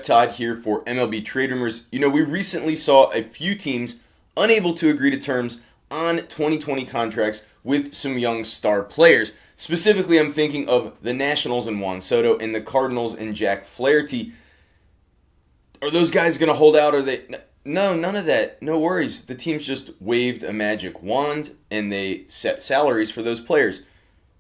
Todd here for MLB Trade Rumors. We recently saw a few teams unable to agree to terms on 2020 contracts with some young star players. Specifically, I'm thinking of the Nationals and Juan Soto and the Cardinals and Jack Flaherty. Are those guys going to hold out? Are they? No, none of that. No worries. The teams just waved a magic wand and they set salaries for those players.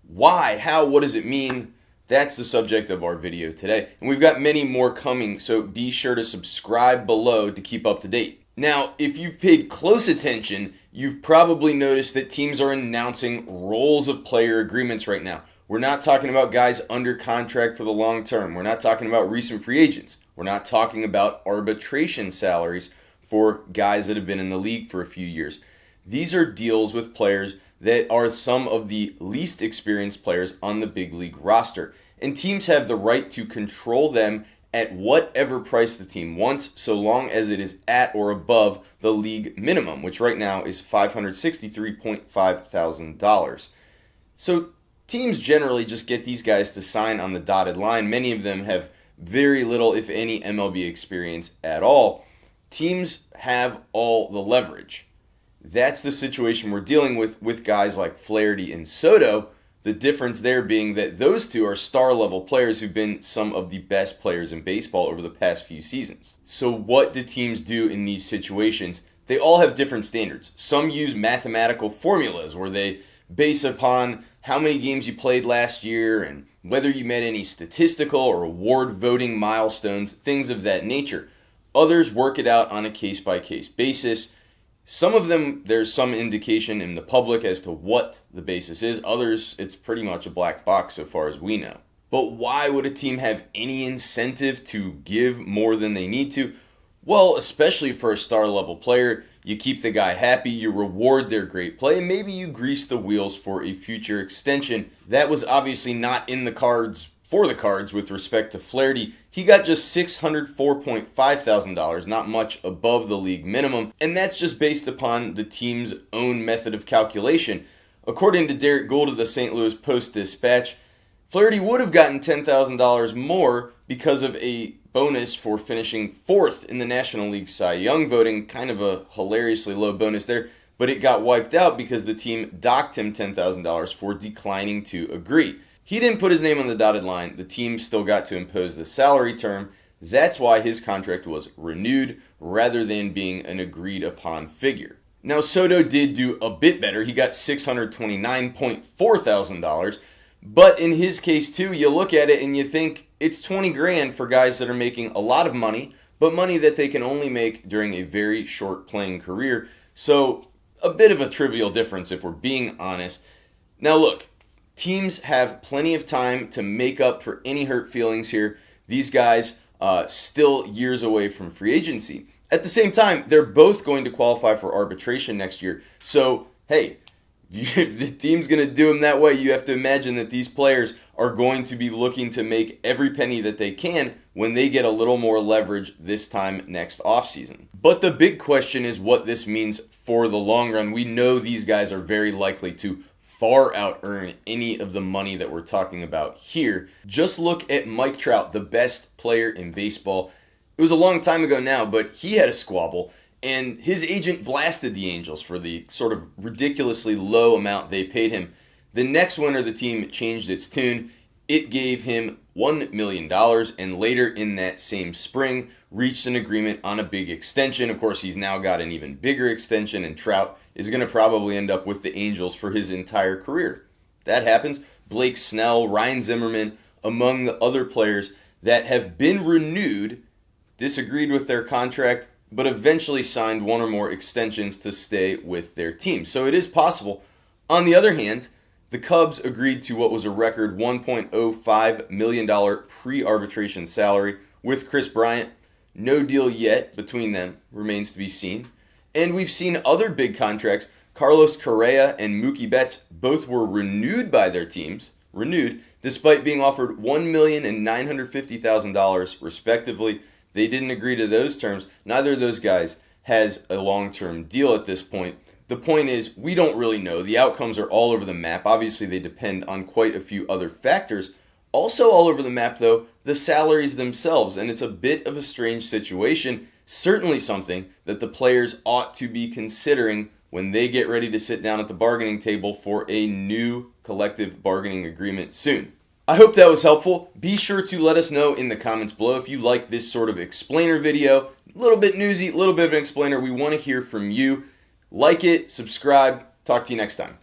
Why? How? What does it mean? That's the subject of our video today. And we've got many more coming, so be sure to subscribe below to keep up to date. Now, if you've paid close attention, you've probably noticed that teams are announcing rolls of player agreements right now. We're not talking about guys under contract for the long term. We're not talking about recent free agents. We're not talking about arbitration salaries for guys that have been in the league for a few years. These are deals with players that are some of the least experienced players on the big league roster. And teams have the right to control them at whatever price the team wants, so long as it is at or above the league minimum, which right now is $563.5 thousand. So teams generally just get these guys to sign on the dotted line. Many of them have very little, if any, MLB experience at all. Teams have all the leverage. That's the situation we're dealing with guys like Flaherty and Soto. The difference there being that those two are star-level players who've been some of the best players in baseball over the past few seasons. So what do teams do in these situations? They all have different standards. Some use mathematical formulas where they base upon how many games you played last year and whether you met any statistical or award voting milestones, things of that nature. Others work it out on a case-by-case basis. Some of them, there's some indication in the public as to what the basis is. Others, it's pretty much a black box so far as we know. But why would a team have any incentive to give more than they need to? Well, especially for a star-level player, you keep the guy happy, you reward their great play, and maybe you grease the wheels for a future extension. That was obviously not in the cards for the Cards with respect to Flaherty. He got just $604.5 thousand, not much above the league minimum, and that's just based upon the team's own method of calculation. According to Derek Gould of the St. Louis Post-Dispatch, Flaherty would have gotten $10,000 more because of a bonus for finishing fourth in the National League Cy Young voting, kind of a hilariously low bonus there, but it got wiped out because the team docked him $10,000 for declining to agree. He didn't put his name on the dotted line. The team still got to impose the salary term. That's why his contract was renewed rather than being an agreed upon figure. Now, Soto did do a bit better. He got $629.4 thousand, but in his case too, you look at it and you think it's 20 grand for guys that are making a lot of money, but money that they can only make during a very short playing career. So a bit of a trivial difference if we're being honest. Now look, teams have plenty of time to make up for any hurt feelings here. These guys still years away from free agency. At the same time, they're both going to qualify for arbitration next year. So, hey, if the team's going to do them that way, you have to imagine that these players are going to be looking to make every penny that they can when they get a little more leverage this time next offseason. But the big question is what this means for the long run. We know these guys are very likely to far out earn any of the money that we're talking about here. Just look at Mike Trout, the best player in baseball. It was a long time ago now, but he had a squabble, and his agent blasted the Angels for the sort of ridiculously low amount they paid him. The next winter, the team changed its tune. It gave him $1 million, and later in that same spring, reached an agreement on a big extension. Of course, he's now got an even bigger extension, and Trout is going to probably end up with the Angels for his entire career. That happens. Blake Snell, Ryan Zimmerman, among the other players that have been renewed, disagreed with their contract, but eventually signed one or more extensions to stay with their team. So it is possible. On the other hand, the Cubs agreed to what was a record $1.05 million pre-arbitration salary with Chris Bryant. No deal yet between them, remains to be seen. And we've seen other big contracts. Carlos Correa and Mookie Betts both were renewed by their teams, despite being offered $1,950,000 respectively. They didn't agree to those terms. Neither of those guys has a long-term deal at this point. The point is, we don't really know. The outcomes are all over the map. Obviously, they depend on quite a few other factors. Also all over the map, though, the salaries themselves. And it's a bit of a strange situation, certainly something that the players ought to be considering when they get ready to sit down at the bargaining table for a new collective bargaining agreement soon. I hope that was helpful. Be sure to let us know in the comments below if you like this sort of explainer video. A little bit newsy, a little bit of an explainer. We want to hear from you. Like it, subscribe. Talk to you next time.